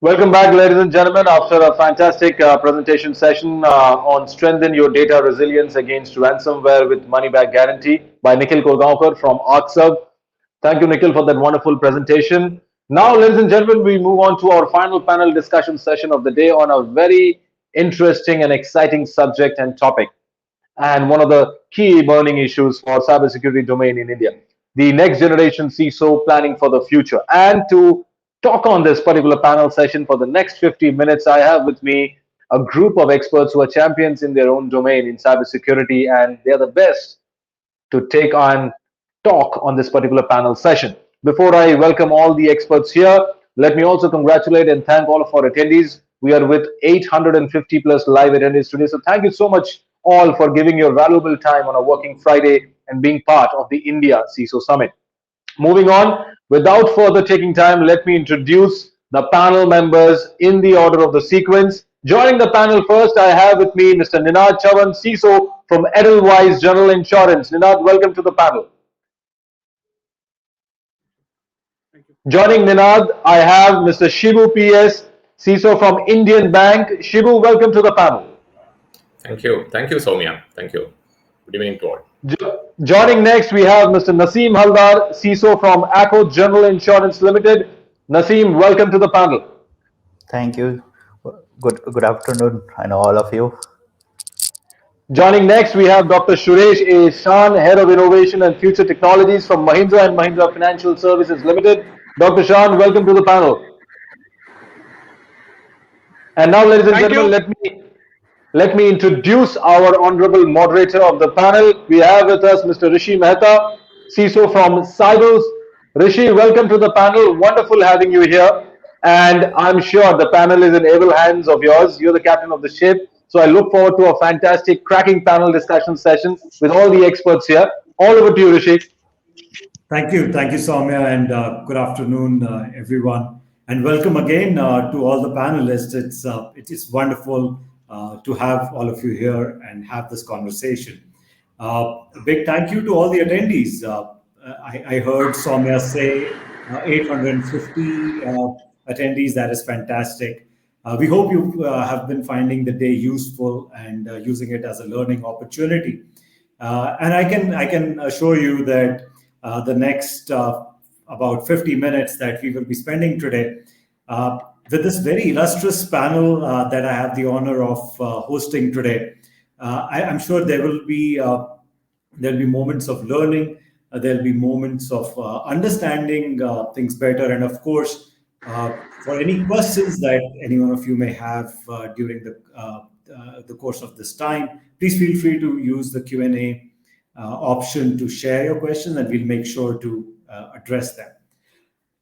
Welcome back, ladies and gentlemen, after a fantastic presentation session on Strengthen Your Data Resilience Against Ransomware with Money Back Guarantee by Nikhil Kolgaonkar from ArcSub. Thank you, Nikhil, for that wonderful presentation. Now, ladies and gentlemen, we move on to our final panel discussion session of the day on a very interesting and exciting subject and topic, and one of the key burning issues for cybersecurity domain in India, the next generation CISO planning for the future. And to talk on this particular panel session for the next 50 minutes, I have with me a group of experts who are champions in their own domain in cybersecurity, and they're the best to take on talk on this particular panel session. Before I welcome all the experts here, let me also congratulate and thank all of our attendees. We are with 850 plus live attendees today. So thank you so much all for giving your valuable time on a working Friday and being part of the India CISO Summit. Moving on, without further taking time, let me introduce the panel members in the order of the sequence. Joining the panel first, I have with me Mr. Ninad Chavan, CISO from Edelweiss General Insurance. Ninad, welcome to the panel. Joining Ninad, I have Mr. Shibu PS, CISO from Indian Bank. Shibu, welcome to the panel. Thank you. Thank you, Soumya. Thank you. Good evening to all. Joining next, we have Mr. Naseem Halder, CISO from Acko General Insurance Limited. Naseem, welcome to the panel. Thank you. Good afternoon, and all of you. Joining next, we have Dr. Suresh A. Shan, Head of Innovation and Future Technologies from Mahindra and Mahindra Financial Services Limited. Dr. Shan, welcome to the panel. And now, ladies and gentlemen, let me introduce our honorable moderator of the panel. We have with us Mr. Rishi Mehta, CISO from Cyble. Rishi, welcome to the panel. Wonderful having you here. And I'm sure the panel is in able hands of yours. You're the captain of the ship. So I look forward to a fantastic, cracking panel discussion session with all the experts here. All over to you, Rishi. Thank you, Soumya, and good afternoon, everyone, and welcome again to all the panelists. It is wonderful to have all of you here and have this conversation. A big thank you to all the attendees. I heard Soumya say 850 attendees. That is fantastic. We hope you have been finding the day useful and using it as a learning opportunity. And I can assure you that the next about 50 minutes that we will be spending today with this very illustrious panel that I have the honor of hosting today. I'm sure there'll be moments of learning. There'll be moments of understanding things better, and of course, for any questions that any one of you may have during the course of this time, please feel free to use the Q&A option to share your questions, and we'll make sure to address them.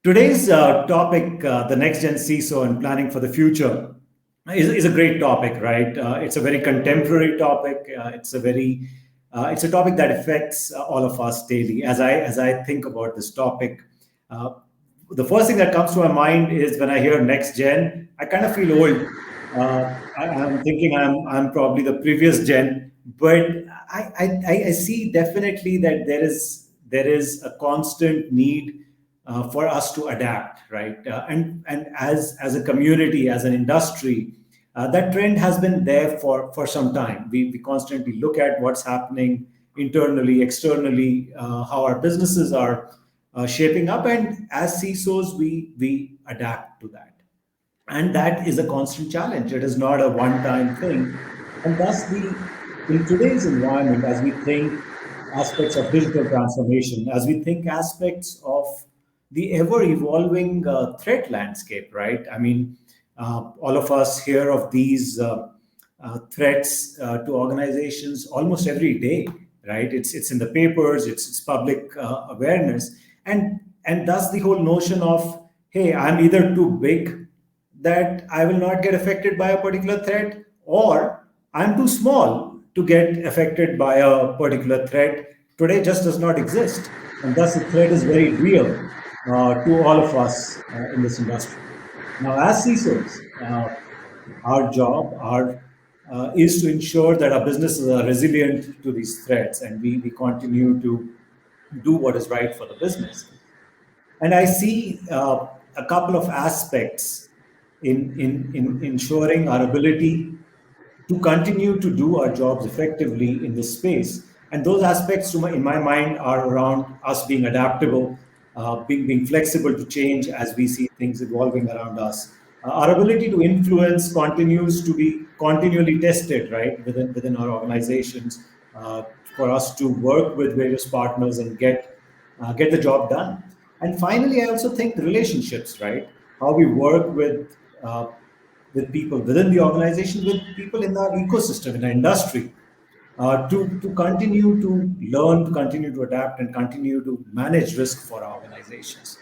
Today's topic, the Next-Gen CISO and planning for the future, is a great topic, right? It's a very contemporary topic. It's a topic that affects all of us daily. As I think about this topic, the first thing that comes to my mind is when I hear next gen, I kind of feel old. I'm thinking I'm probably the previous gen, but I see definitely that there is a constant need for us to adapt, right? And as a community, as an industry, that trend has been there for some time. We constantly look at what's happening internally, externally, how our businesses are shaping up, and as CISOs, we adapt to that. And that is a constant challenge. It is not a one-time thing. And thus, in today's environment, as we think aspects of digital transformation, as we think aspects of the ever-evolving threat landscape, right? I mean, all of us hear of these threats to organizations almost every day, right? It's in the papers, it's public awareness, and thus the whole notion of, hey, I'm either too big that I will not get affected by a particular threat, or I'm too small to get affected by a particular threat, today just does not exist. And thus the threat is very real to all of us in this industry. Now, as CISOs, our job is to ensure that our businesses are resilient to these threats, and we continue to do what is right for the business. And I see a couple of aspects in ensuring our ability to continue to do our jobs effectively in this space. And those aspects, in my mind, are around us being adaptable, being flexible to change as we see things evolving around us. Our ability to influence continues to be continually tested, right, within our organizations, for us to work with various partners and get the job done. And finally, I also think relationships, right? How we work with people within the organization, with people in our ecosystem, in our industry, to continue to learn, to continue to adapt, and continue to manage risk for our organizations.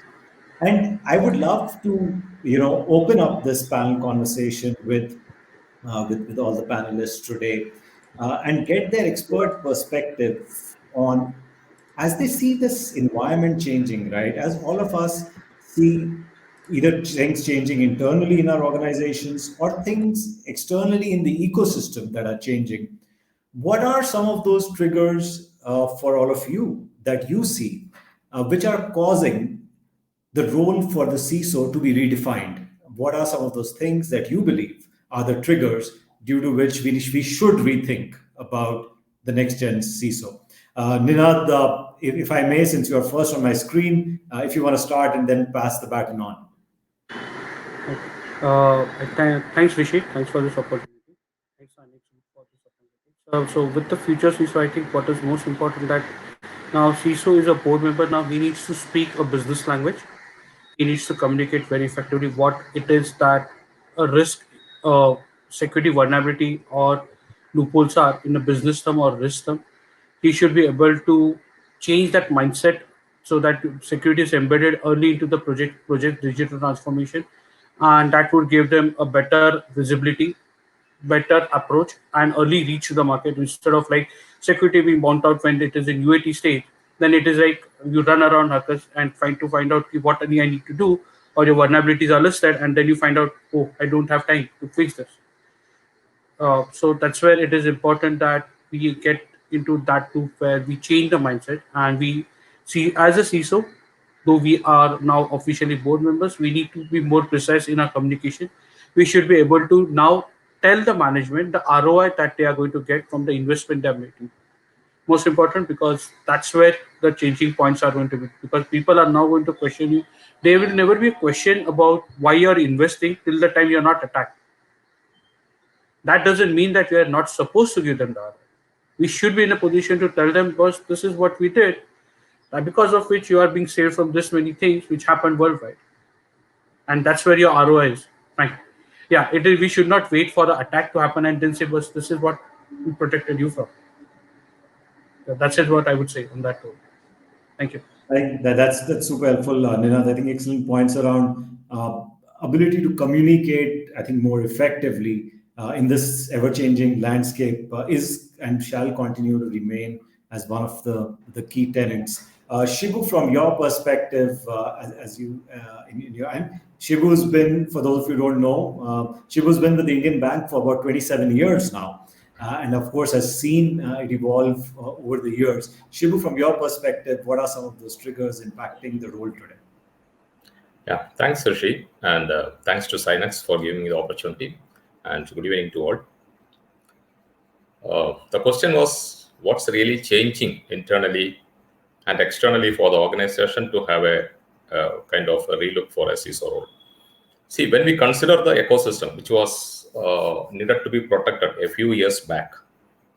And I would love to, open up this panel conversation with all the panelists today, and get their expert perspective on, as they see this environment changing, right? As all of us see either things changing internally in our organizations or things externally in the ecosystem that are changing. What are some of those triggers for all of you that you see, which are causing the role for the CISO to be redefined? What are some of those things that you believe are the triggers due to which we should rethink about the next gen CISO? Ninad, if I may, since you are first on my screen, if you want to start and then pass the baton on. Thanks, Rishi. Thanks for this opportunity. Thanks, Naseem, for this opportunity. So with the future CISO, I think what is most important that now CISO is a board member. Now he needs to speak a business language. He needs to communicate very effectively what it is that a risk, security vulnerability or loopholes are in a business term or risk term. He should be able to change that mindset so that security is embedded early into the project digital transformation, and that would give them a better visibility, better approach, and early reach to the market instead of like security being burnt out when it is in UAT stage. Then it is like you run around hackers and find out what I need to do, or your vulnerabilities are listed, and then you find out, oh, I don't have time to fix this. So that's where it is important that we get into that loop where we change the mindset and we see as a CISO, though we are now officially board members, we need to be more precise in our communication. We should be able to now tell the management the ROI that they are going to get from the investment they're making. Most important, because that's where the changing points are going to be. Because people are now going to question you. There will never be a question about why you're investing till the time you're not attacked. That doesn't mean that we are not supposed to give them the ROI. We should be in a position to tell them, because this is what we did, and because of which you are being saved from this many things which happened worldwide. And that's where your ROI is. Right. Yeah, it is. We should not wait for the attack to happen and then say, "But this is what we protected you from." That's it. What I would say on that note. Thank you. I think that's super helpful, Ninad. I think excellent points around ability to communicate, I think, more effectively in this ever-changing landscape is and shall continue to remain as one of the key tenets. Shibu, from your perspective, as you in your and Shibu's been, for those of you who don't know, Shibu's been with the Indian Bank for about 27 years now. And of course, has seen it evolve over the years. Shibu, from your perspective, what are some of those triggers impacting the role today? Yeah, thanks, Rishi, and thanks to Synex for giving me the opportunity, and good evening to all. The question was, what's really changing internally and externally for the organization to have a kind of a relook for a CISO role? See, when we consider the ecosystem, which was needed to be protected a few years back,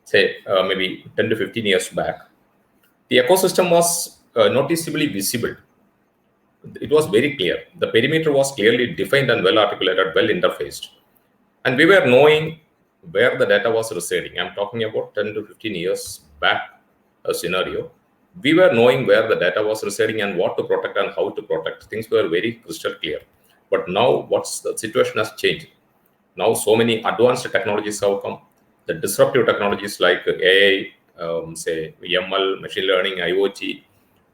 say maybe 10 to 15 years back, the ecosystem was noticeably visible. It was very clear. The perimeter was clearly defined and well articulated, well interfaced. And we were knowing where the data was residing. I'm talking about 10 to 15 years back a scenario. We were knowing where the data was residing and what to protect and how to protect. Things were very crystal clear. But now the situation has changed. Now so many advanced technologies have come. The disruptive technologies like AI, say ML, machine learning, IoT,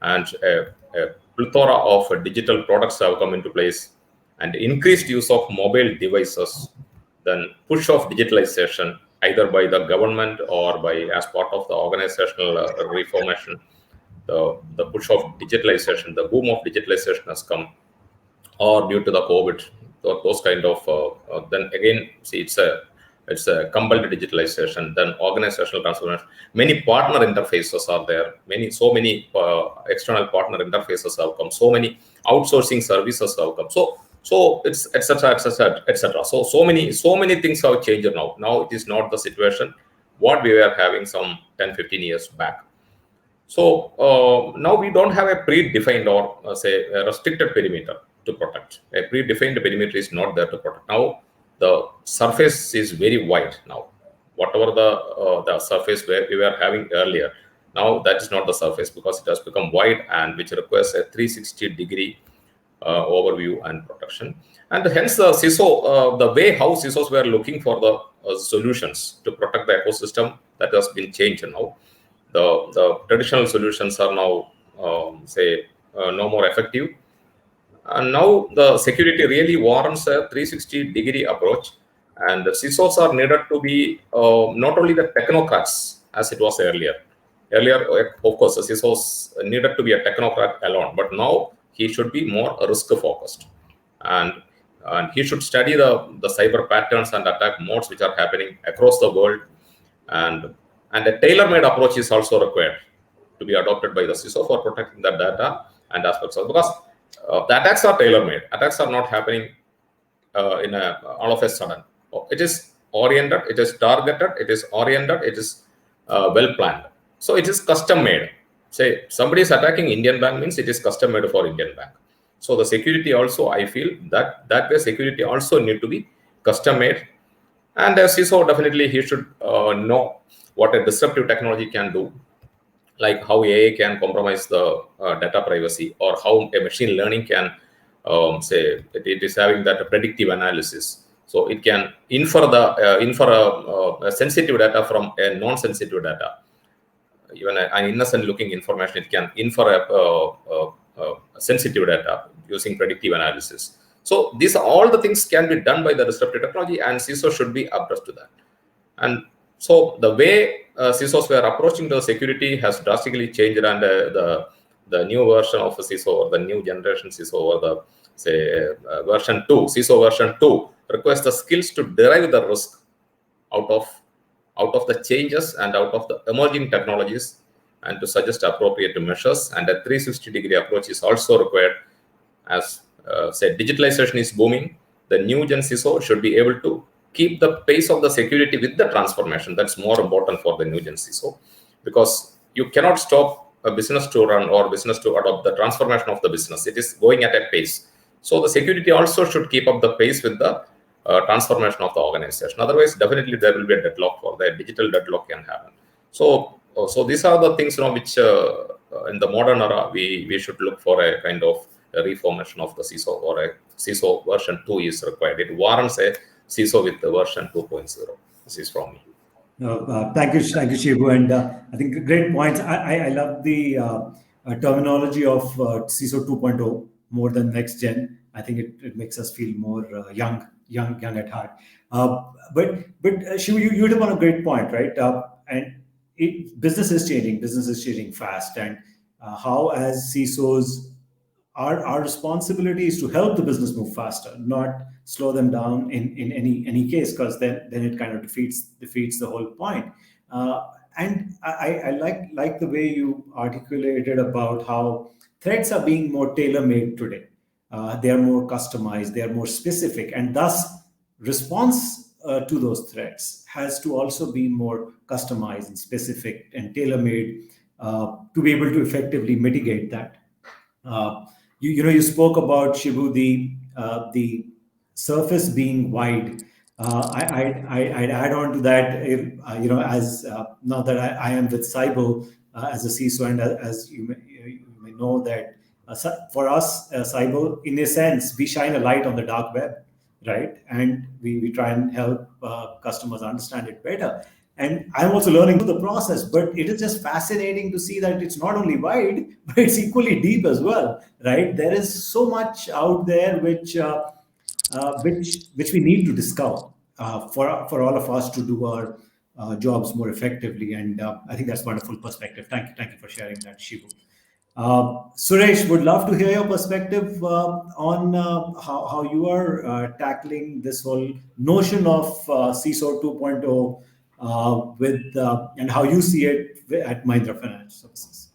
and a plethora of digital products have come into place, and increased use of mobile devices, then push of digitalization either by the government or by as part of the organizational reformation. The push of digitalization, the boom of digitalization has come, or due to the COVID, those kind of. Then again, see, it's a compelled digitalization. Then organizational transformation. Many partner interfaces are there. So many external partner interfaces have come. So many outsourcing services have come. So it's etc. So many things have changed now. Now it is not the situation what we were having some 10-15 years back. So now we don't have a predefined or say a restricted perimeter to protect. A predefined perimeter is not there to protect. Now the surface is very wide now. Whatever the surface where we were having earlier, now that is not the surface because it has become wide and which requires a 360-degree overview and protection. And hence the CISO, the way how CISOs were looking for the solutions to protect the ecosystem, that has been changed now. The traditional solutions are now, no more effective. And now the security really warrants a 360-degree approach. And the CISOs are needed to be not only the technocrats as it was earlier. Earlier, of course, the CISOs needed to be a technocrat alone, but now he should be more risk-focused. And he should study the cyber patterns and attack modes which are happening across the world. And a tailor-made approach is also required to be adopted by the CISO for protecting the data and aspects of, because the attacks are tailor-made. Attacks are not happening all of a sudden. It is oriented, it is targeted, it is oriented, it is well planned. So it is custom-made. Say somebody is attacking Indian bank means it is custom-made for Indian bank. So the security also, I feel that way security also need to be custom-made. And as CISO, definitely he should know what a disruptive technology can do, like how AI can compromise the data privacy, or how a machine learning can say it is having that predictive analysis. So it can infer a sensitive data from a non-sensitive data. Even an innocent-looking information, it can infer a sensitive data using predictive analysis. So these all the things can be done by the disruptive technology, and CISO should be abreast to that. And so the way CISOs were approaching the security has drastically changed, and the new version of CISO, or the new generation CISO, or the version 2, CISO version 2 requires the skills to derive the risk out of the changes and out of the emerging technologies, and to suggest appropriate measures. And a 360-degree approach is also required. As digitalization is booming, the new gen CISO should be able to keep the pace of the security with the transformation. That's more important for the new gen CISO, because you cannot stop a business to run or business to adopt the transformation of the business. It is going at a pace. So the security also should keep up the pace with the transformation of the organization. Otherwise, definitely there will be a deadlock, for the digital deadlock can happen. So these are the things which in the modern era we should look for a kind of a reformation of the CISO, or a CISO version 2 is required. It warrants a CISO with the version 2.0. This is from me. Thank you, Shibu, and I think great points. I love the terminology of CISO 2.0 more than next gen. I think it makes us feel more young at heart. But Shivu, you hit upon a great point, right? And business is changing fast, and how as CISOs, our responsibility is to help the business move faster, not slow them down in any case, because then it kind of defeats the whole point. And I like the way you articulated about how threats are being more tailor-made today. They are more customized, they are more specific, and thus response to those threats has to also be more customized and specific and tailor-made to be able to effectively mitigate that. You spoke about, Shibu, the surface being wide. I'd add on to that, as now that I am with Cyble as a CISO, and as you may know that for us, Cyble, in a sense, we shine a light on the dark web, right? And we try and help customers understand it better. And I'm also learning through the process, but it is just fascinating to see that it's not only wide, but it's equally deep as well, right? There is so much out there which we need to discover for all of us to do our jobs more effectively. And I think that's wonderful perspective. Thank you for sharing that, Shibu. Suresh, would love to hear your perspective on how you are tackling this whole notion of CISO 2.0 with and how you see it at Mahindra Financial Services.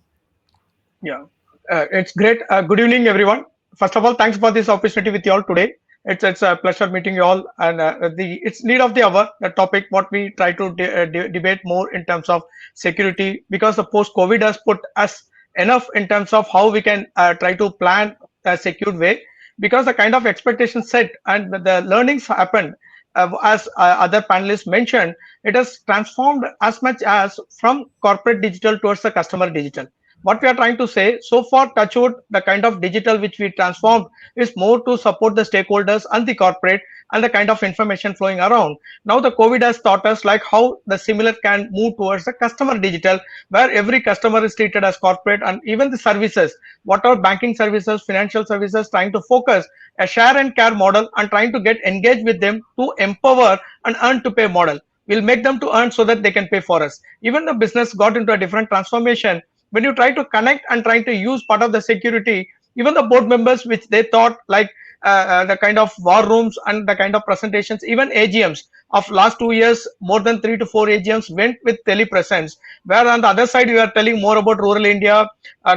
Yeah, it's great. Good evening, everyone. First of all, thanks for this opportunity with you all today. It's a pleasure meeting you all. And it's need of the hour, the topic what we try to debate more in terms of security, because the post COVID has put us enough in terms of how we can try to plan a secured way, because the kind of expectations set and the learnings happened, as other panelists mentioned, it has transformed as much as from corporate digital towards the customer digital. What we are trying to say, so far, touchwood, the kind of digital which we transformed is more to support the stakeholders and the corporate and the kind of information flowing around. Now the COVID has taught us like how the similar can move towards the customer digital, where every customer is treated as corporate, and even the services, what are banking services, financial services, trying to focus a share and care model and trying to get engaged with them to empower and earn to pay model. We'll make them to earn so that they can pay for us. Even the business got into a different transformation when you try to connect and try to use part of the security. Even the board members which they thought like the kind of war rooms and the kind of presentations, even AGMs of last 2 years, more than 3 to 4 AGMs went with telepresence, where on the other side you are telling more about rural India,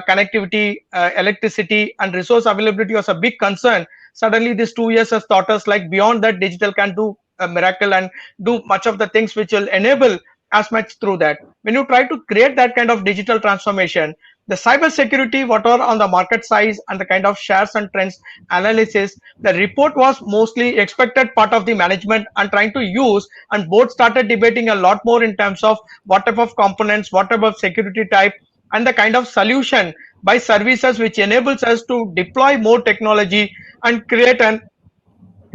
connectivity, electricity and resource availability was a big concern. Suddenly this 2 years has taught us like beyond that digital can do a miracle and do much of the things which will enable as much through that. When you try to create that kind of digital transformation, the cyber security, what are on the market size and the kind of shares and trends analysis, the report was mostly expected part of the management and trying to use, and board started debating a lot more in terms of what type of components, what type of security type, and the kind of solution by services which enables us to deploy more technology and create an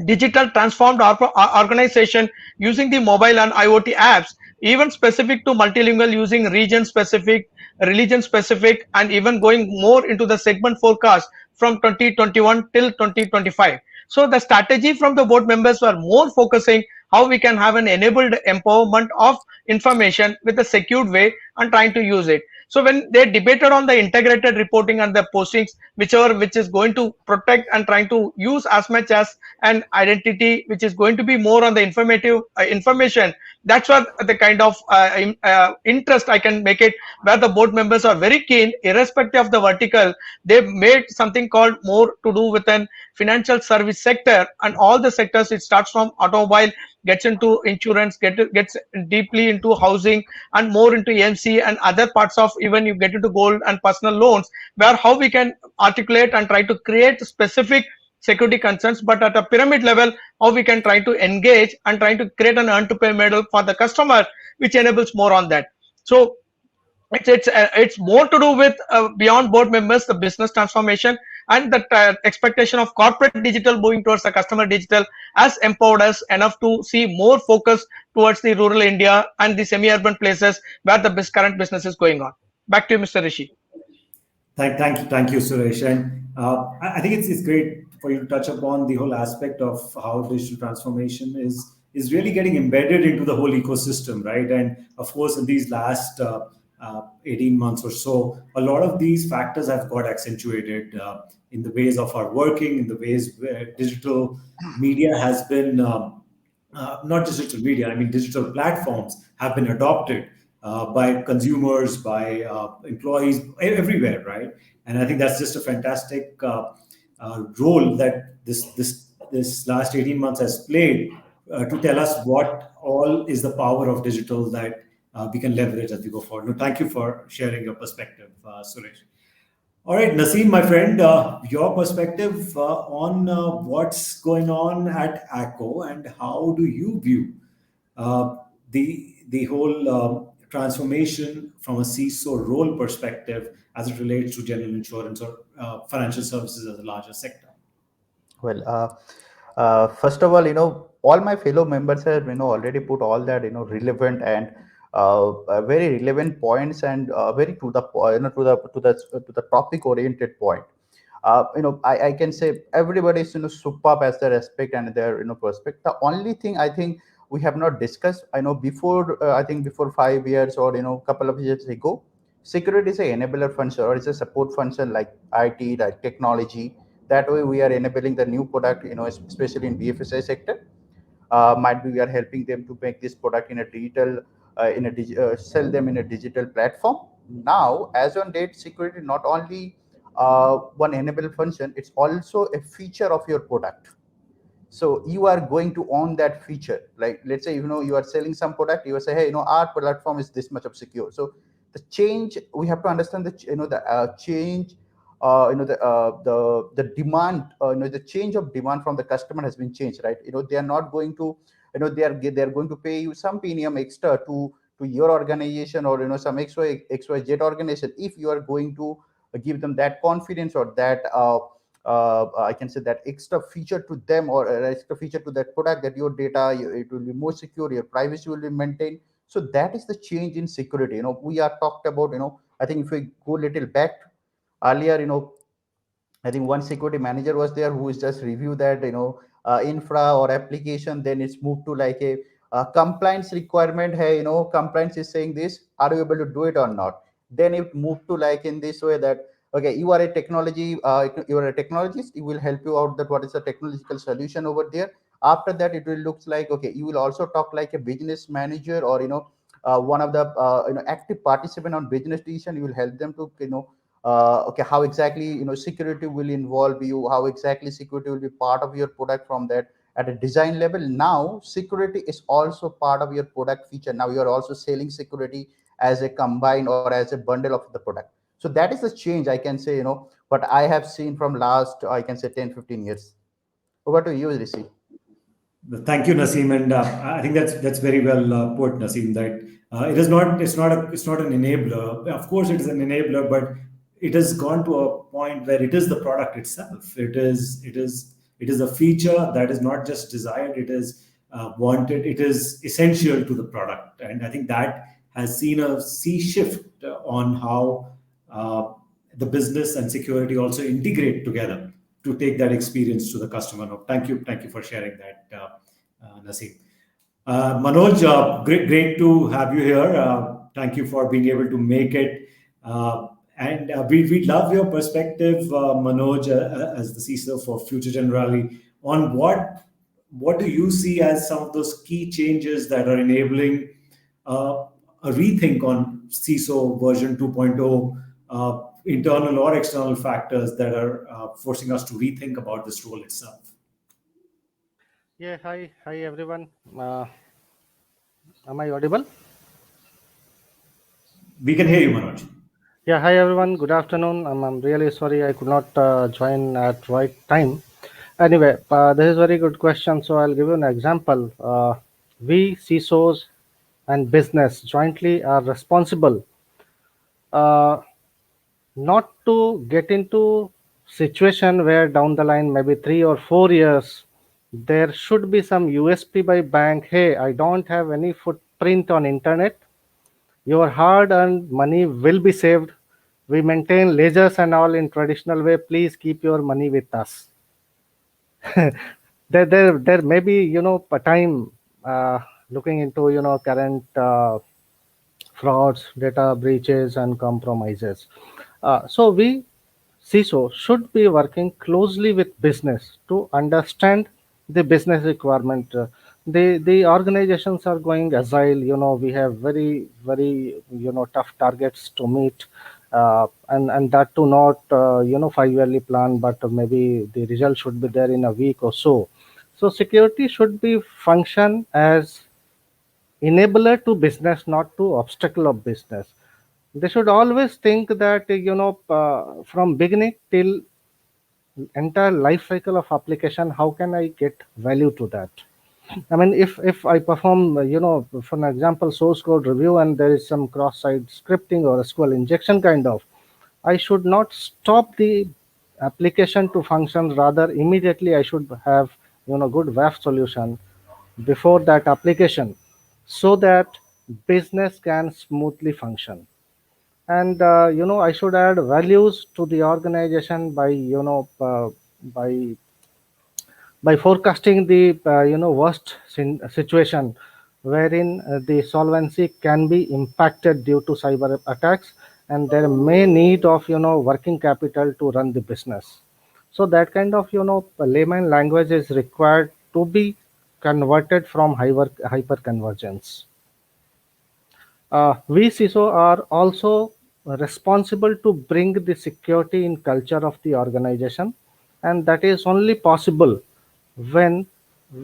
digital transformed organization using the mobile and IoT apps, even specific to multilingual using region specific, religion specific, and even going more into the segment forecast from 2021 till 2025. So the strategy from the board members were more focusing how we can have an enabled empowerment of information with a secured way and trying to use it. So when they debated on the integrated reporting and the postings, whichever which is going to protect and trying to use as much as an identity, which is going to be more on the informative information, that's what the kind of interest I can make it, where the board members are very keen, irrespective of the vertical. They made something called more to do with an financial service sector, and all the sectors, it starts from automobile, gets into insurance, gets deeply into housing and more into AMC and other parts of, even you get into gold and personal loans, where how we can articulate and try to create specific security concerns, but at a pyramid level, how we can try to engage and try to create an earn to pay model for the customer, which enables more on that. So it's more to do with beyond board members, the business transformation and the expectation of corporate digital moving towards the customer digital has empowered us enough to see more focus towards the rural India and the semi-urban places where the current business is going on. Back to you, Mr. Rishi. Thank you, Suresh. And I think it's great for you to touch upon the whole aspect of how digital transformation is really getting embedded into the whole ecosystem, right? And of course, in these last 18 months or so, a lot of these factors have got accentuated in the ways of our working, in the ways where digital media has been not just digital media, I mean, digital platforms have been adopted by consumers, by employees everywhere, right? And I think that's just a fantastic role that this last 18 months has played to tell us what all is the power of digital that we can leverage as we go forward. No, thank you for sharing your perspective, Suresh. All right, Naseem, my friend, your perspective on what's going on at Acko and how do you view uh, the whole transformation from a CISO role perspective as it relates to general insurance or financial services as a larger sector? Well, first of all, all my fellow members have, already put all that, relevant and very relevant points and very to the point, to the topic oriented point. I can say everybody is, superb as their aspect and their, perspective. The only thing I think we have not discussed, I know before, I think before 5 years or, couple of years ago, Security is an enabler function, or it's a support function like IT, like technology. That way we are enabling the new product, especially in BFSI sector. Might be we are helping them to make this product in a digital, sell them in a digital platform. Now, as on date, security not only one enable function, it's also a feature of your product. So you are going to own that feature. Like, let's say, you are selling some product, you say, hey, our platform is this much of secure. So the change, we have to understand the the change, the demand, the change of demand from the customer has been changed, right? They are not going to, they are going to pay you some premium extra to your organization, or some xyz organization, if you are going to give them that confidence, or that I can say that extra feature to them, or extra feature to that product, that your data, it will be more secure, your privacy will be maintained. So that is the change in security. We are talked about, I think if we go little back earlier, I think one security manager was there who is just review that, infra or application. Then it's moved to like a compliance requirement. Hey, compliance is saying this. Are you able to do it or not? Then it moved to like in this way that, okay, you are a technology, you are a technologist. You will help you out that what is the technological solution over there. After that, it will looks like, okay, you will also talk like a business manager, or one of the active participant on business decision. You will help them to okay, how exactly security will involve you, how exactly security will be part of your product from that at a design level. Now security is also part of your product feature. Now you are also selling security as a combine or as a bundle of the product. So that is the change, I can say, what I have seen from last, I can say, 10-15 years. Over to you, Rishi. Thank you, Naseem, and I think that's very well put, Naseem. That it is not, it's not an enabler. Of course, it is an enabler, but it has gone to a point where it is the product itself. It is a feature that is not just desired; it is wanted. It is essential to the product, and I think that has seen a sea shift on how the business and security also integrate together to take that experience to the customer. No, thank you for sharing that, Naseem. Manoj, great to have you here. Thank you for being able to make it. And we love your perspective, Manoj, as the CISO for Future Generali, on what do you see as some of those key changes that are enabling a rethink on CISO version 2.0, internal or external factors that are forcing us to rethink about this role itself. Yeah, hi everyone. Am I audible? We can hear you, Manoj. Yeah, hi everyone. Good afternoon. I'm really sorry I could not join at right time. Anyway, this is very good question. So I'll give you an example. We CISOs and business jointly are responsible not to get into situation where down the line, maybe 3 or 4 years, there should be some USP by bank. Hey, I don't have any footprint on internet. Your hard-earned money will be saved. We maintain ledgers and all in traditional way. Please keep your money with us. There may be a time looking into current frauds, data breaches, and compromises. So we CISO should be working closely with business to understand the business requirement. The organizations are going agile. We have very tough targets to meet, and that to not 5-yearly plan, but maybe the result should be there in a week or so. So security should be function as enabler to business, not to obstacle of business. They should always think that from beginning till entire life cycle of application, how can I get value to that? I mean, if I perform for an example, source code review, and there is some cross-site scripting or SQL injection kind of, I should not stop the application to function. Rather, immediately I should have good WAF solution before that application, so that business can smoothly function. And I should add values to the organization by by forecasting the worst situation wherein the solvency can be impacted due to cyber attacks, and there may need of working capital to run the business. So that kind of layman language is required to be converted from hyper convergence. We CISO are also responsible to bring the security in culture of the organization, and that is only possible when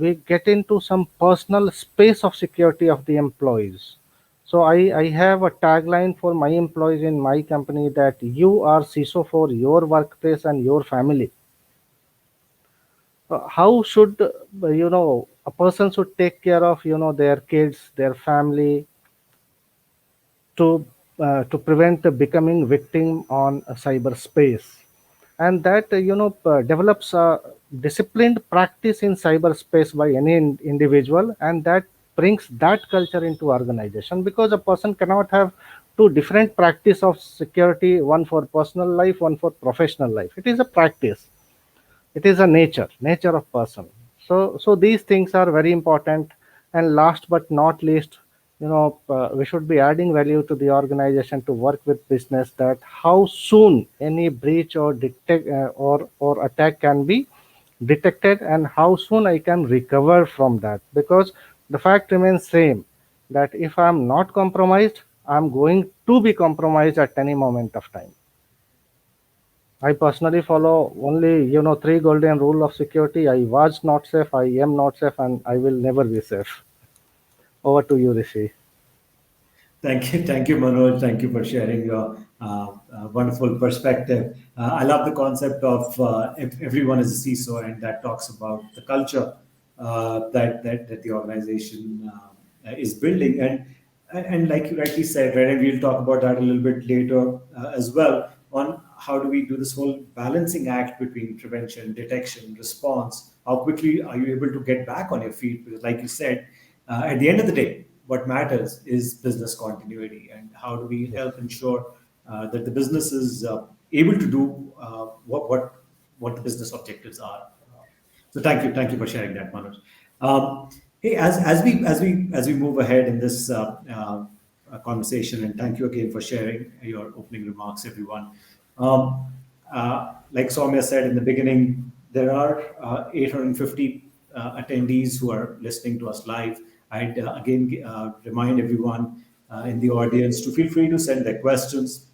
we get into some personal space of security of the employees. So I have a tagline for my employees in my company that you are CISO for your workplace and your family. How should a person should take care of their kids, their family, to to prevent becoming victim on cyberspace, and that develops a disciplined practice in cyberspace by any individual, and that brings that culture into organization, because a person cannot have two different practice of security, one for personal life, one for professional life. It is a practice, it is a nature of person. So these things are very important. And last but not least, we should be adding value to the organization to work with business, that how soon any breach or detect or attack can be detected, and how soon I can recover from that, because the fact remains same, that if I'm not compromised, I'm going to be compromised at any moment of time. I personally follow only, three golden rule of security. I was not safe, I am not safe, and I will never be safe. Over to you, Rishi. Thank you, Manoj. Thank you for sharing your wonderful perspective. I love the concept of if everyone is a CISO, and that talks about the culture that the organization is building. And like you rightly said, right, and we'll talk about that a little bit later as well, on how do we do this whole balancing act between prevention, detection, response. How quickly are you able to get back on your feet? Because, like you said, at the end of the day, what matters is business continuity, and how do we help ensure that the business is able to do what the business objectives are. So thank you for sharing that, Manoj. Hey, as we move ahead in this conversation, and thank you again for sharing your opening remarks, everyone. Like Soumya said in the beginning, there are 850 attendees who are listening to us live. I'd again remind everyone in the audience to feel free to send their questions,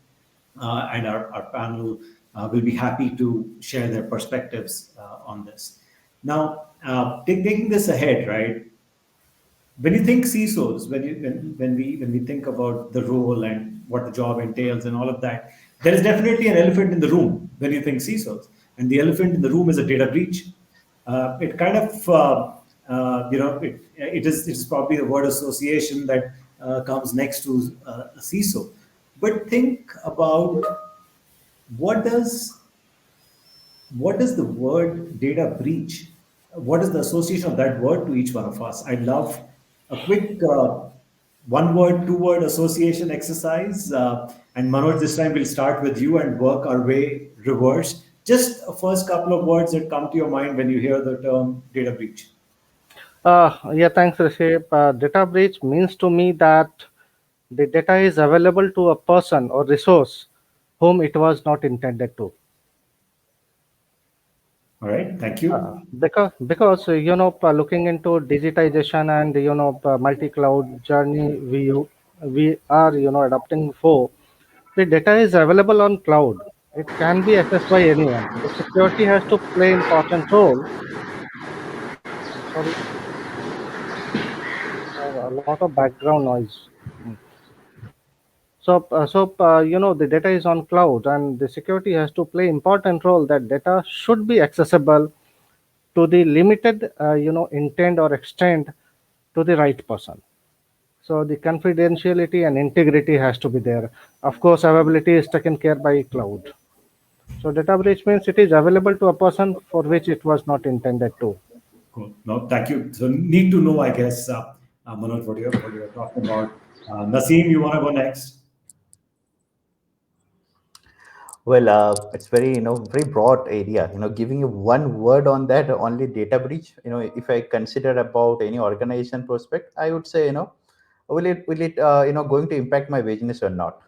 and our panel will be happy to share their perspectives on this. Now, taking this ahead, right? When you think CISOs, when we think about the role and what the job entails and all of that, there is definitely an elephant in the room when you think CISOs, and the elephant in the room is a data breach. It kind of it is probably the word association that comes next to a CISO, but think about what does what is the word data breach? What is the association of that word to each one of us? I'd love a quick one word, two word association exercise. And Manoj, this time we'll start with you and work our way reverse. Just a first couple of words that come to your mind when you hear the term data breach. Yeah, thanks, Rishi. Data breach means to me that the data is available to a person or resource whom it was not intended to. All right, thank you. Because looking into digitization and multi-cloud journey, we are adopting for, the data is available on cloud. It can be accessed by anyone. The security has to play important role. Sorry, a lot of background noise. Mm. The data is on cloud, and the security has to play important role. That data should be accessible to the limited, intent or extent to the right person. So the confidentiality and integrity has to be there. Of course, availability is taken care by cloud. So data breach means it is available to a person for which it was not intended to. Cool. No, thank you. So need to know, I guess, Manoj, what you're talking about. Naseem, you want to go next? Well, it's very, very broad area. Giving you one word on that, only data breach. If I consider about any organization prospect, I would say, will it, going to impact my business or not?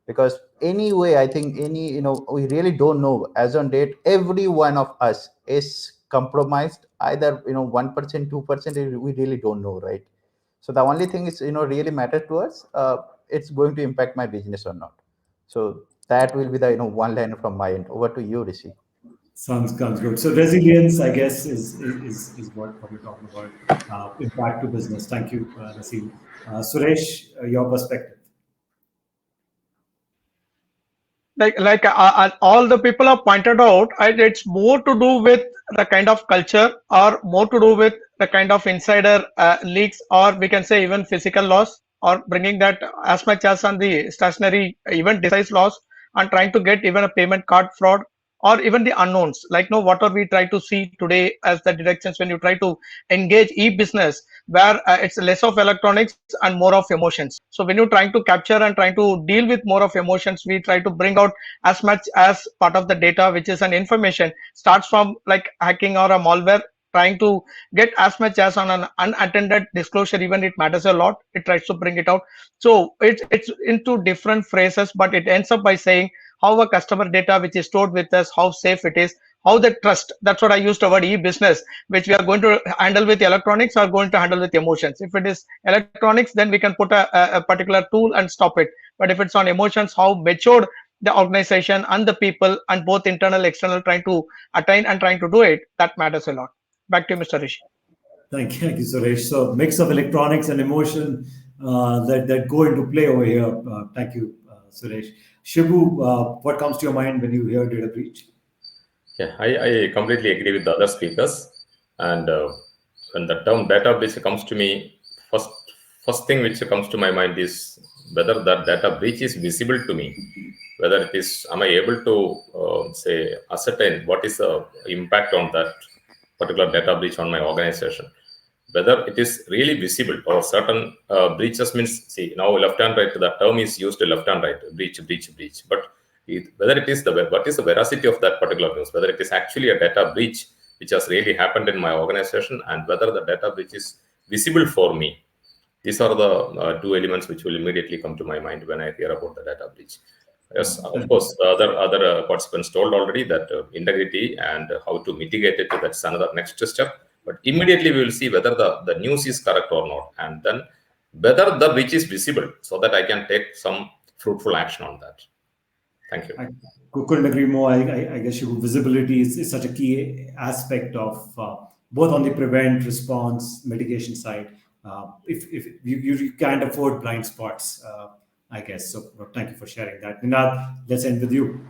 because anyway, I think we really don't know as on date. Every one of us is compromised, either 1%, 2%. We really don't know, right? So the only thing is really matter to us. It's going to impact my business or not. So that will be the one line from my end. Over to you, Rishi. Sounds good. So resilience, I guess, is what we're talking about. Impact to business. Thank you, Naseem. Suresh, your perspective. All the people have pointed out, it's more to do with the kind of culture, or more to do with the kind of insider leaks, or we can say even physical loss, or bringing that as much as on the stationary even device loss, and trying to get even a payment card fraud, or even the unknowns, like no what are we try to see today as the directions when you try to engage e-business, where it's less of electronics and more of emotions. So when you're trying to capture and trying to deal with more of emotions, we try to bring out as much as part of the data, which is an information, starts from like hacking or a malware, trying to get as much as on an unattended disclosure, even it matters a lot, it tries to bring it out. So it's into different phrases, but it ends up by saying how a customer data which is stored with us, how safe it is, how the trust. That's what I used the word e-business, which we are going to handle with electronics or going to handle with emotions. If it is electronics, then we can put a particular tool and stop it. But if it's on emotions, how matured the organization and the people and both internal external trying to attain and trying to do it, that matters a lot. Back to you, Mr. Rishi. Thank you, Suresh. So mix of electronics and emotion that go into play over here. Thank you, Suresh. Shibu, what comes to your mind when you hear data breach? Yeah, I completely agree with the other speakers. And when the term data breach comes to me, first thing which comes to my mind is whether that data breach is visible to me. Whether it is, am I able to say ascertain what is the impact on that particular data breach on my organization? Whether it is really visible, or certain breaches means, see, now left and right, the term is used left and right, breach. But whether it is what is the veracity of that particular news, whether it is actually a data breach which has really happened in my organization, and whether the data breach is visible for me. These are the two elements which will immediately come to my mind when I hear about the data breach. Yes, of course, other participants told already that integrity and how to mitigate it, that's another next step. But immediately we will see whether the news is correct or not, and then whether the breach is visible, so that I can take some fruitful action on that. Thank you. I couldn't agree more. I guess visibility is such a key aspect of both on the prevent, response, mitigation side. If you can't afford blind spots, I guess. So thank you for sharing that. Ninad, let's end with you.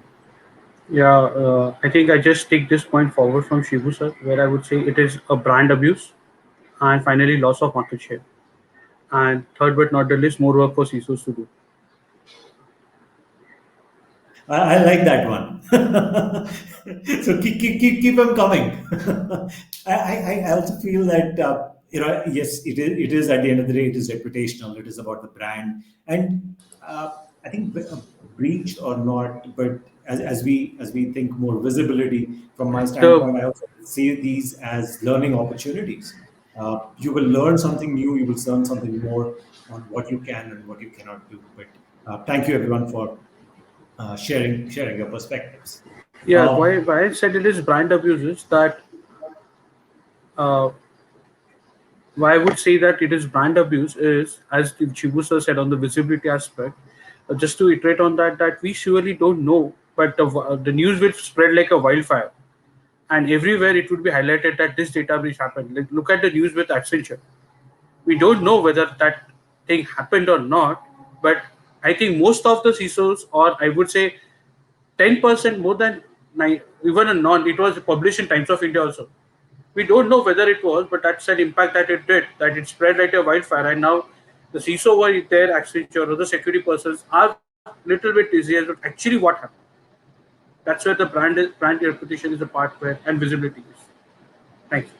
Yeah, I think I just take this point forward from Shibu sir, where I would say it is a brand abuse, and finally loss of market share. And third but not the least, more work for CISOs to do. I like that one. So keep them coming. I also feel that yes, it is at the end of the day, it is reputational. It is about the brand, and I think breach or not, but as we think more visibility from my standpoint, I also see these as learning opportunities. You will learn something new. You will learn something more on what you can and what you cannot do. But thank you everyone for sharing your perspectives. Yeah, why I said it is brand abuse is that uh, why I would say that it is brand abuse is, as Shibu sir said on the visibility aspect, just to iterate on that, that we surely don't know, but the news will spread like a wildfire, and everywhere it would be highlighted that this data breach happened. Like, look at the news with Accenture. We don't know whether that thing happened or not, but I think most of the CISOs, or I would say 10% more than nine, even a non, it was published in Times of India also. We don't know whether it was, but that's an impact that it did, that it spread like a wildfire. And now the CISO over there, Accenture, or the security persons are little bit easier, but actually what happened. That's where the brand reputation is a part where, and visibility is. Thank you.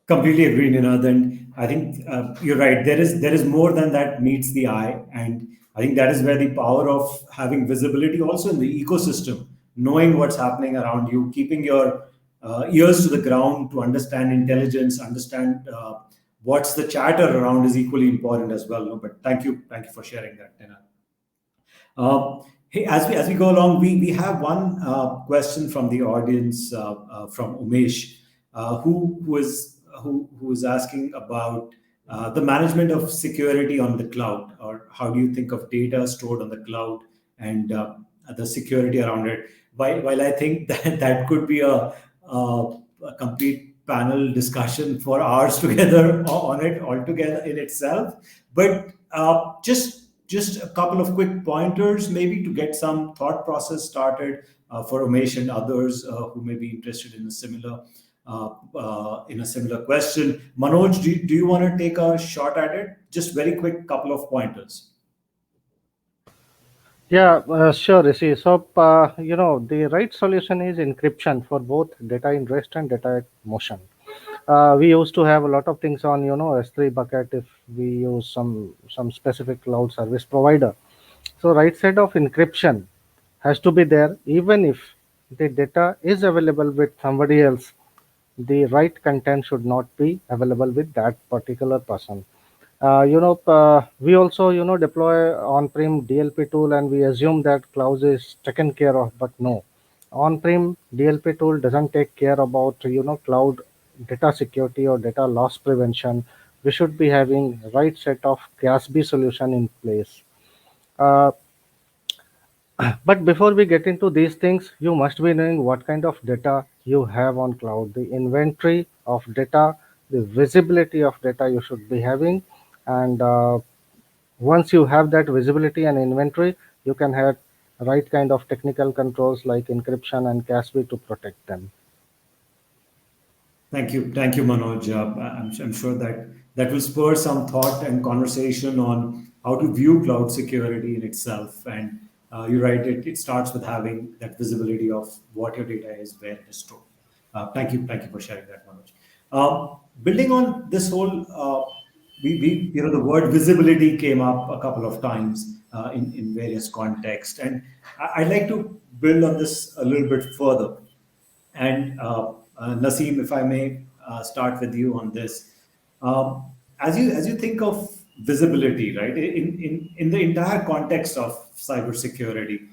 Completely agree, Ninad, and I think you're right. There is more than that meets the eye, and I think that is where the power of having visibility also in the ecosystem, knowing what's happening around you, keeping your ears to the ground to understand intelligence, understand what's the chatter around is equally important as well. No? But thank you for sharing that, Ninad. Hey, as we go along, we have one question from the audience from Umesh, who is asking about the management of security on the cloud, or how do you think of data stored on the cloud and the security around it? While I think that that could be a complete panel discussion for hours together on it altogether in itself, but just a couple of quick pointers maybe to get some thought process started for Umesh and others who may be interested in a similar question. Manoj, do you want to take a shot at it? Just very quick couple of pointers. Yeah, sure, Rishi. So, the right solution is encryption for both data in rest and data at motion. We used to have a lot of things on, S3 bucket if we use some specific cloud service provider. So, right side of encryption has to be there, even if the data is available with somebody else. The right content should not be available with that particular person. We also deploy on-prem DLP tool, and we assume that cloud is taken care of, but no, on-prem DLP tool doesn't take care about cloud data security or data loss prevention. We should be having right set of CASB solution in place. Uh, but before we get into these things, you must be knowing what kind of data you have on cloud, the inventory of data, the visibility of data you should be having, and once you have that visibility and inventory, you can have right kind of technical controls like encryption and CASB to protect them. Thank you, Manoj. I'm sure that that will spur some thought and conversation on how to view cloud security in itself. And you're right, it starts with having that visibility of what your data is, where it is stored. Thank you for sharing that, Manoj. Building on this whole, the word visibility came up a couple of times in various contexts, and I'd like to build on this a little bit further. And Naseem, if I may start with you on this, as you think of visibility, right, in the entire context of cybersecurity,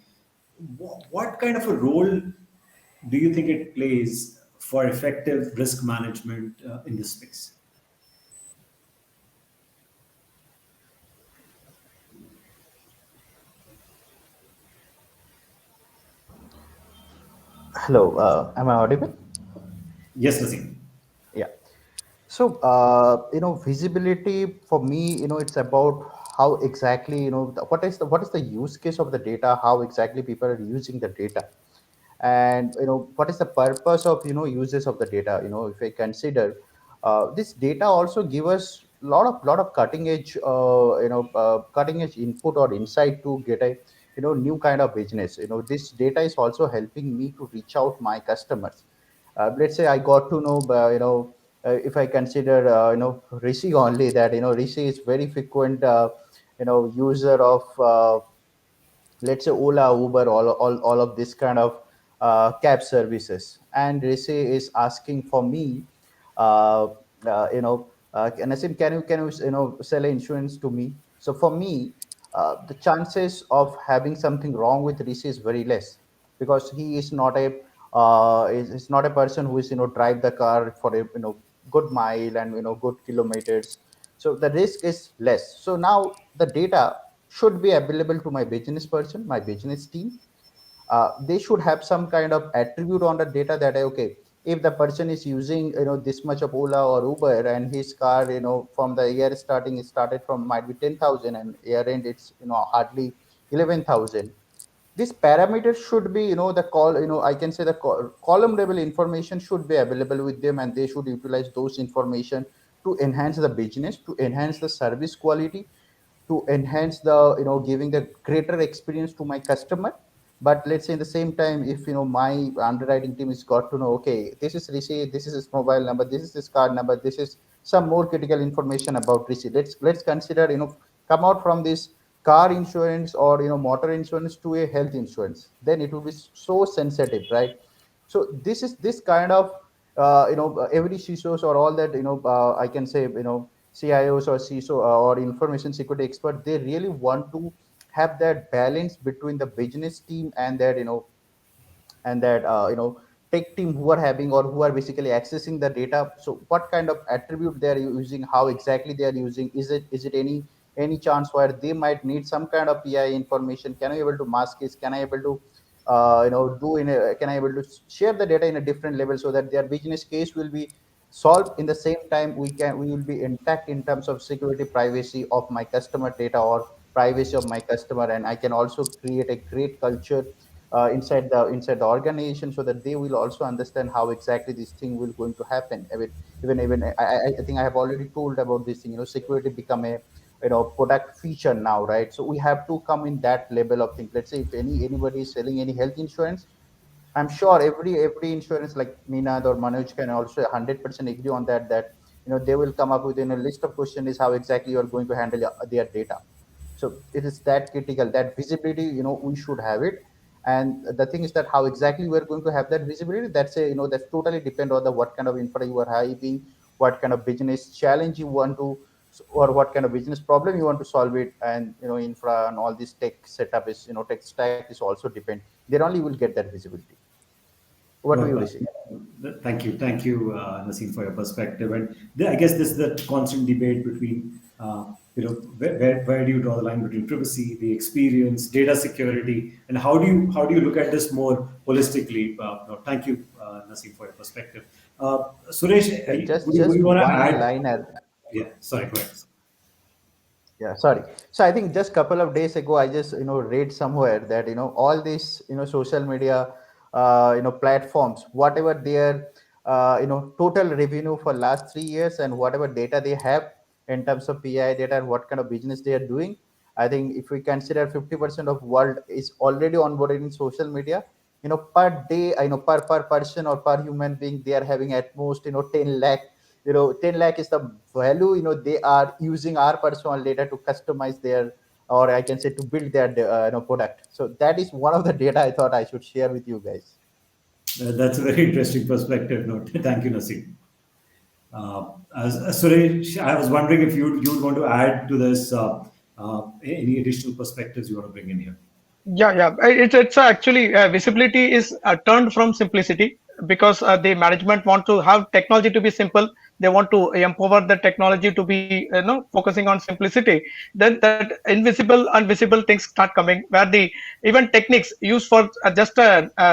what kind of a role do you think it plays for effective risk management in this space? Hello, am I audible? Yes, Naseem. Yeah. So, visibility for me, it's about how exactly, what is the use case of the data, how exactly people are using the data, and what is the purpose of uses of the data. If I consider this data also give us lot of cutting edge input or insight to get a new kind of business. This data is also helping me to reach out my customers. Let's say I got to know, if I consider, Rishi only, that Rishi is very frequent, user of, let's say, Ola, Uber, all of this kind of cab services. And Rishi is asking for me, uh, Nasim, can you sell insurance to me? So for me, the chances of having something wrong with Rishi is very less, because he is not is not a person who is drive the car for a good mile and good kilometers. So the risk is less. So now the data should be available to my business person, my business team. They should have some kind of attribute on the data that okay, if the person is using this much of Ola or Uber, and his car from the year starting, it started from might be 10,000 and year end it's hardly 11,000. This parameter should be the call, I can say the column level information should be available with them, and they should utilize those information to enhance the business, to enhance the service quality, to enhance the giving the greater experience to my customer. But let's say in the same time, if my underwriting team is got to know, okay, this is Rishi, this is his mobile number, this is his card number, this is some more critical information about Rishi. Let's consider come out from this car insurance or motor insurance to a health insurance, then it will be so sensitive, right? So this kind of every CISOs or all that I can say CIOs or CISO or information security expert, they really want to have that balance between the business team and that and that tech team who are having or who are basically accessing the data. So what kind of attribute they are using, how exactly they are using, is it any chance where they might need some kind of pi information, can I able to mask it, can I able to can I able to share the data in a different level so that their business case will be solved. In the same time, we will be intact in terms of security, privacy of my customer data or privacy of my customer, and I can also create a great culture inside the organization so that they will also understand how exactly this thing will going to happen. Even I think I have already told about this thing. Security become a product feature now, right? So we have to come in that level of thing. Let's say if anybody is selling any health insurance, I'm sure every insurance like Ninad or Manoj can also 100% agree on that they will come up with a list of questions is how exactly you are going to handle their data. So it is that critical, that visibility, we should have it. And the thing is that how exactly we are going to have that visibility, that's totally depend on the what kind of infra you are having, what kind of business challenge you want to, or what kind of business problem you want to solve it. And infra and all this tech setup is, tech stack is also depend, then only you will get that visibility. What do you Well, receive? thank you, Naseem, for your perspective. And I guess this is the constant debate between, where do you draw the line between privacy, the experience, data security, and how do you look at this more holistically? Thank you, Naseem, for your perspective. Suresh, would Just you want to one add? liner. Yeah, sorry, go ahead. Yeah, sorry. So I think just couple of days ago, I just read somewhere that all these social media platforms, whatever their total revenue for last 3 years and whatever data they have in terms of PI data and what kind of business they are doing, I think if we consider 50% of world is already onboarded in social media, per day, per person or per human being, they are having at most 10 lakh. 10 lakh is the value they are using our personal data to customize their, or I can say to build their product. So that is one of the data I thought I should share with you guys. That's a very interesting perspective. No, thank you, Naseem. Suresh, I was wondering if you'd want to add to this any additional perspectives you want to bring in here. Yeah. It's actually visibility is turned from simplicity because the management want to have technology to be simple. They want to empower the technology to be focusing on simplicity. Then that invisible, invisible things start coming where the even techniques used for just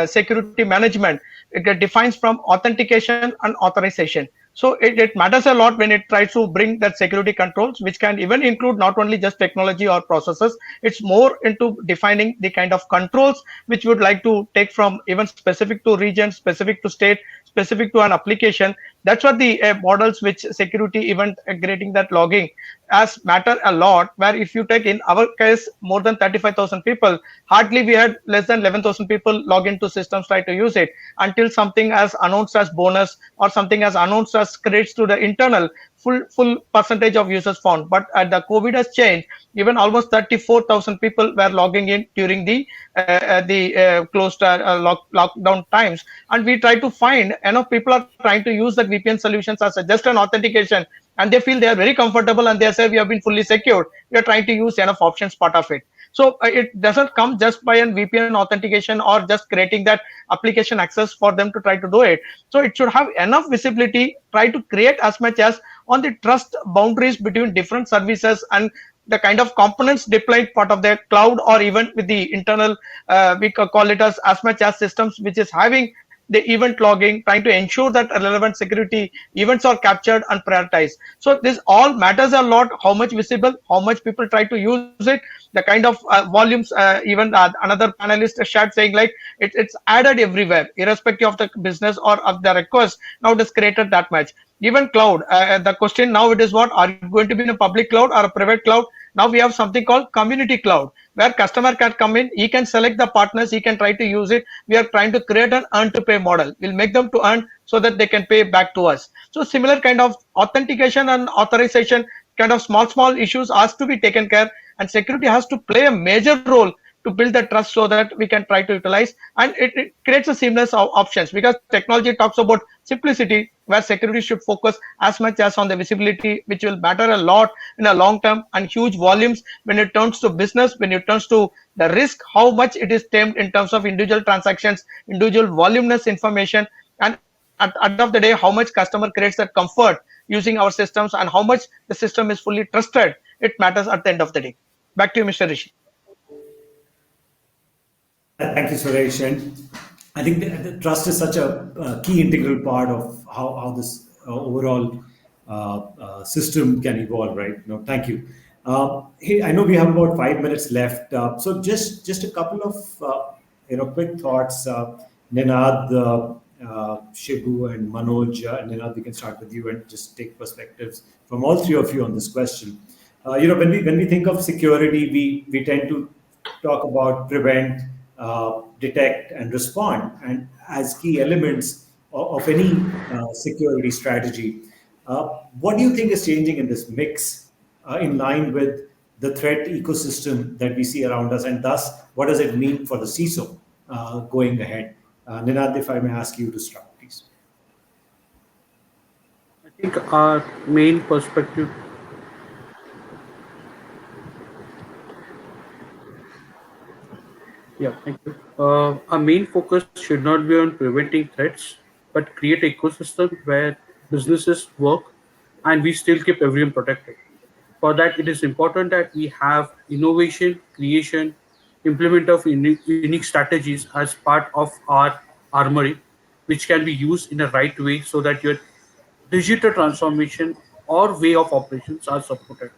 security management, it defines from authentication and authorization. So it matters a lot when it tries to bring that security controls, which can even include not only just technology or processes. It's more into defining the kind of controls which would like to take from even specific to region, specific to state, specific to an application. That's what the models which security event creating that logging as matter a lot. Where if you take in our case more than 35,000 people, hardly we had less than 11,000 people log into systems try to use it until something as announced as bonus or something as announced as credits to the internal full percentage of users found. But the COVID has changed. Even almost 34,000 people were logging in during the closed lockdown times, and we try to find people are trying to use the VPN solutions as just an authentication, and they feel they are very comfortable and they say we have been fully secured. We are trying to use enough options part of it. So it doesn't come just by an VPN authentication or just creating that application access for them to try to do it. So it should have enough visibility, try to create as much as on the trust boundaries between different services and the kind of components deployed part of their cloud or even with the internal we could call it as much as systems which is having the event logging, trying to ensure that relevant security events are captured and prioritized. So this all matters a lot, how much visible, how much people try to use it, the kind of volumes. Even another panelist shared saying like it's added everywhere irrespective of the business or of the request. Now it is created that much. Even cloud, the question now it is what are you going to be in a public cloud or a private cloud? Now we have something called community cloud where customer can come in, he can select the partners, he can try to use it. We are trying to create an earn to pay model. We'll make them to earn so that they can pay back to us. So similar kind of authentication and authorization kind of small issues has to be taken care, and security has to play a major role to build the trust so that we can try to utilize, and it creates a seamless options because technology talks about simplicity. where security should focus as much as on the visibility, which will matter a lot in a long term and huge volumes when it turns to business, when it turns to the risk, how much it is tamed in terms of individual transactions, individual voluminous information, and at the end of the day, how much customer creates that comfort using our systems and how much the system is fully trusted. It matters at the end of the day. Back to you, Mr. Rishi. Thank you, Suresh. And I think the trust is such a key integral part of how this overall system can evolve, right? No, thank you. Hey, I know we have about 5 minutes left, so just a couple of quick thoughts. Ninad, Shibu, and Manoj. Ninad, we can start with you and just take perspectives from all three of you on this question. When we think of security, we tend to talk about prevent, detect, and respond, and as key elements of any security strategy. What do you think is changing in this mix in line with the threat ecosystem that we see around us, and thus, what does it mean for the CISO going ahead? Ninad, if I may ask you to start, please. I think our main perspective. Yeah, thank you. Our main focus should not be on preventing threats, but create an ecosystem where businesses work and we still keep everyone protected. For that, it is important that we have innovation, creation, implement of unique strategies as part of our armory, which can be used in a right way so that your digital transformation or way of operations are supported.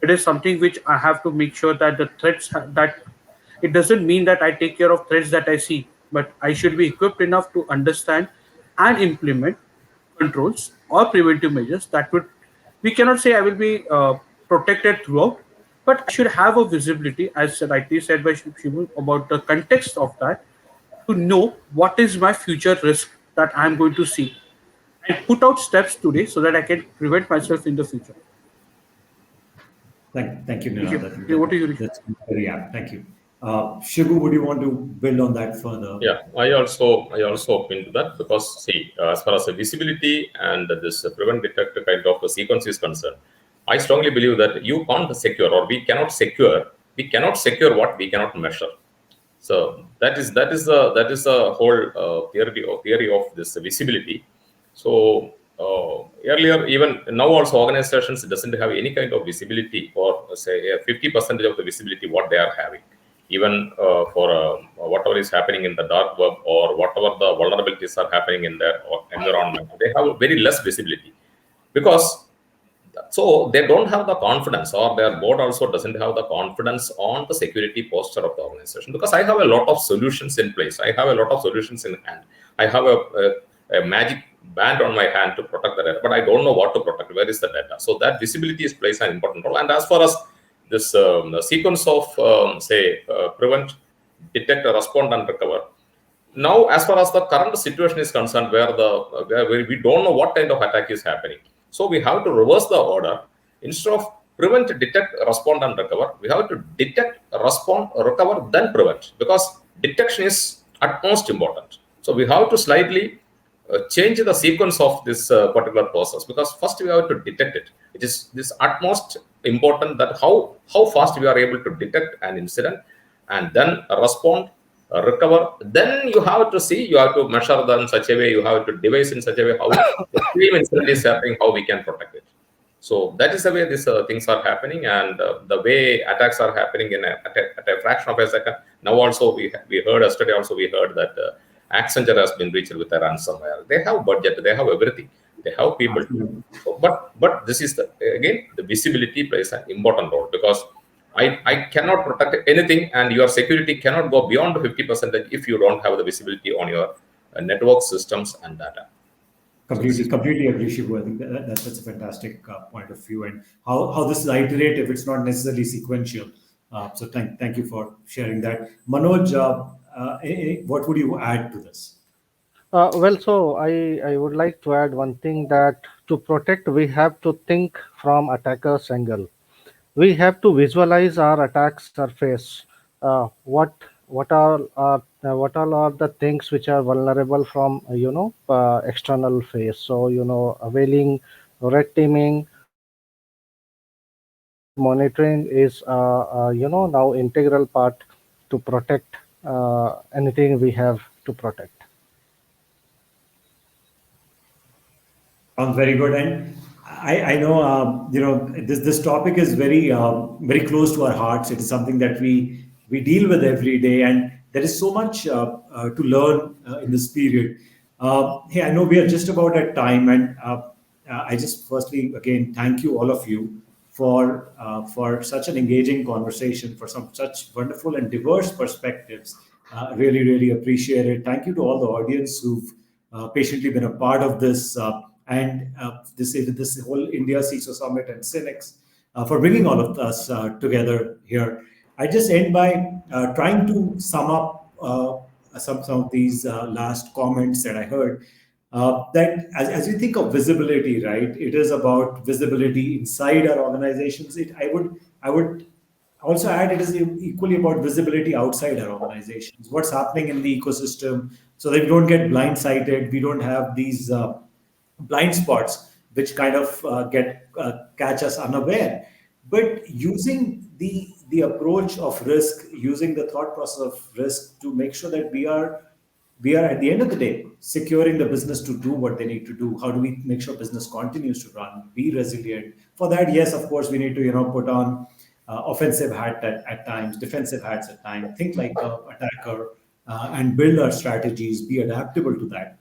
It is something which I have to make sure that the that it doesn't mean that I take care of threats that I see, but I should be equipped enough to understand and implement controls or preventive measures that would, we cannot say I will be protected throughout, but I should have a visibility, as rightly said by Shibu, about the context of that, to know what is my future risk that I'm going to see and put out steps today so that I can prevent myself in the future. Thank you, Thank you. Ninad. I think What do you, Rishi? that's very apt. Thank you. Shibu, would you want to build on that further? Yeah, I also into that because see, as far as the visibility and this prevent detect kind of a sequence is concerned, I strongly believe that you can't secure or we cannot secure what we cannot measure. So that is the whole theory of this visibility. So earlier, even now, also organizations doesn't have any kind of visibility, or say 50% of the visibility what they are having, even for whatever is happening in the dark web or whatever the vulnerabilities are happening in their environment. They have very less visibility because so they don't have the confidence, or their board also doesn't have the confidence on the security posture of the organization, because I have a lot of solutions in place, I have a lot of solutions in hand, I have a magic band on my hand to protect the data, but I don't know what to protect, where is the data. So that visibility is plays an important role. And as far as this the sequence of say prevent, detect, respond, and recover, now as far as the current situation is concerned, where we don't know what kind of attack is happening, so we have to reverse the order. Instead of prevent, detect, respond, and recover, we have to detect, respond, recover, then prevent, because detection is at most important. So we have to slightly change the sequence of this particular process, because first we have to detect it. It is this utmost important, that how fast we are able to detect an incident, and then respond, recover. Then you have to see, you have to measure them in such a way, you have to devise in such a way how the same incident is happening, how we can protect it. So that is the way these things are happening, and the way attacks are happening at a fraction of a second. Now also we heard yesterday also we heard that Accenture has been breached with a ransomware. They have budget, they have everything, they have people. So, but this is again the visibility plays an important role, because I cannot protect anything, and your security cannot go beyond 50% if you don't have the visibility on your network systems and data. Completely agree, Shibu. I think that's a fantastic point of view, and how this is iterative. It's not necessarily sequential. So thank you for sharing that, Manoj. What would you add to this? So I would like to add one thing, that to protect, we have to think from attacker's angle. We have to visualize our attack surface. What are our what all are the things which are vulnerable from external phase. So availing red teaming or monitoring is now integral part to protect anything we have to protect. Sounds very good. And I know, this topic is very close to our hearts. It is something that we deal with every day, and there is so much to learn in this period. Hey, I know we are just about at time, and I just firstly again thank you all of you for such an engaging conversation, for some such wonderful and diverse perspectives. Really appreciate it. Thank you to all the audience who've patiently been a part of this and this whole India CISO Summit and Cynics for bringing all of us together here. I just end by trying to sum up some of these last comments that I heard. That as you think of visibility, right? It is about visibility inside our organizations. I would also add it is equally about visibility outside our organizations. What's happening in the ecosystem, so that we don't get blindsided. We don't have these blind spots which kind of get catch us unaware. But using the approach of risk, using the thought process of risk to make sure that we are at the end of the day securing the business to do what they need to do. How do we make sure business continues to run, be resilient? For that, yes, of course, we need to put on offensive hat at times, defensive hats at times, think like a attacker, and build our strategies, be adaptable to that.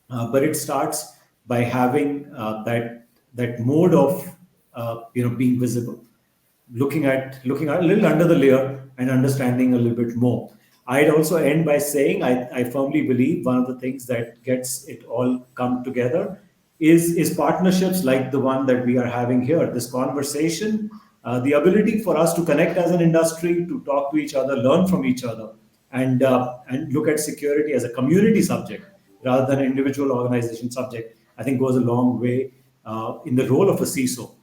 But it starts by having that mode of being visible, looking at a little under the layer and understanding a little bit more. I'd also end by saying I firmly believe one of the things that gets it all come together is partnerships like the one that we are having here. This conversation, the ability for us to connect as an industry, to talk to each other, learn from each other, and look at security as a community subject rather than an individual organization subject, I think goes a long way in the role of a CISO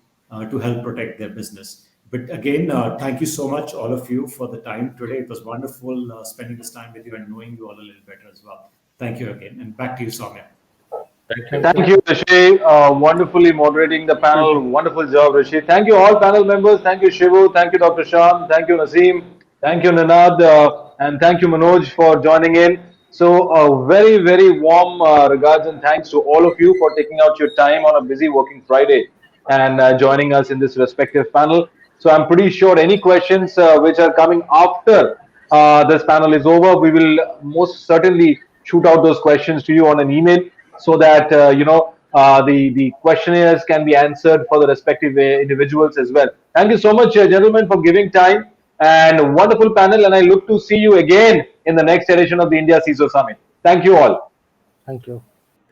to help protect their business. But again, thank you so much, all of you, for the time today. It was wonderful spending this time with you and knowing you all a little better as well. Thank you again. And back to you, Soumya. Thank you. Thank Thank you. you, Rishi. Wonderfully moderating the panel. Wonderful job, Rishi. Thank you, all panel members. Thank you, Shibu. Thank you, Dr. Shan. Thank you, Naseem. Thank you, Ninad. And thank you, Manoj, for joining in. So, very warm regards and thanks to all of you for taking out your time on a busy working Friday and joining us in this respective panel. So, I'm pretty sure any questions which are coming after this panel is over, we will most certainly shoot out those questions to you on an email so that the questionnaires can be answered for the respective individuals as well. Thank you so much, gentlemen, for giving time and wonderful panel. And I look to see you again in the next edition of the India CISO Summit. Thank you all. Thank you.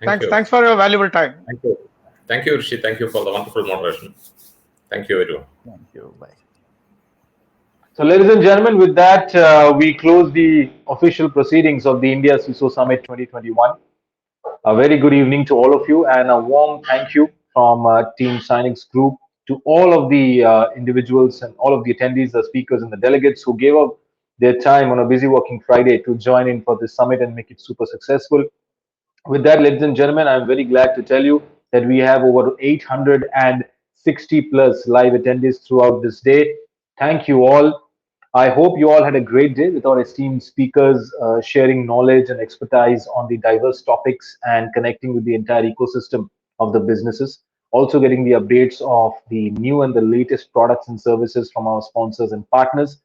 Thank you. Thanks for your valuable time. Thank you. Thank you, Rishi. Thank you for the wonderful moderation. Thank you, everyone. Thank you. Bye. So, ladies and gentlemen, with that, we close the official proceedings of the India CISO Summit 2021. A very good evening to all of you, and a warm thank you from Team Signings Group to all of the individuals and all of the attendees, the speakers, and the delegates who gave up their time on a busy working Friday to join in for this summit and make it super successful. With that, ladies and gentlemen, I'm very glad to tell you that we have over 860 plus live attendees throughout this day. Thank you all. I hope you all had a great day with our esteemed speakers sharing knowledge and expertise on the diverse topics and connecting with the entire ecosystem of the businesses. Also, getting the updates of the new and the latest products and services from our sponsors and partners.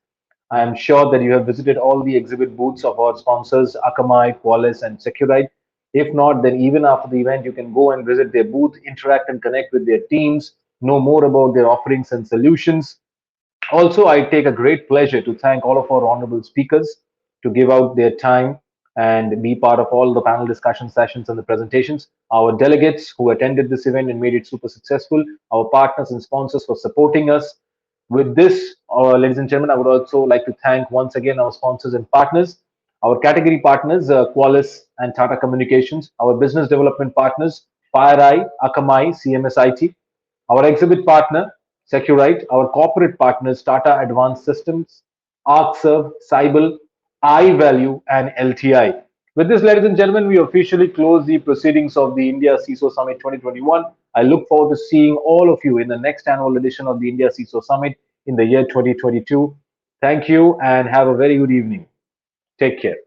I am sure that you have visited all the exhibit booths of our sponsors, Akamai, Qualys, and Securite. If not, then even after the event, you can go and visit their booth, interact and connect with their teams, know more about their offerings and solutions. Also, I take a great pleasure to thank all of our honorable speakers to give out their time and be part of all the panel discussion sessions and the presentations. Our delegates who attended this event and made it super successful, our partners and sponsors for supporting us. With this, ladies and gentlemen, I would also like to thank once again our sponsors and partners, our category partners, Qualys and Tata Communications, our business development partners, FireEye, Akamai, CMS IT, our exhibit partner, Securite, our corporate partners, Tata Advanced Systems, ArcServe, Cyble, I value, and LTI. With this, ladies and gentlemen, we officially close the proceedings of the India CISO Summit 2021. I look forward to seeing all of you in the next annual edition of the India CISO Summit in the year 2022. Thank you and have a very good evening. Take care.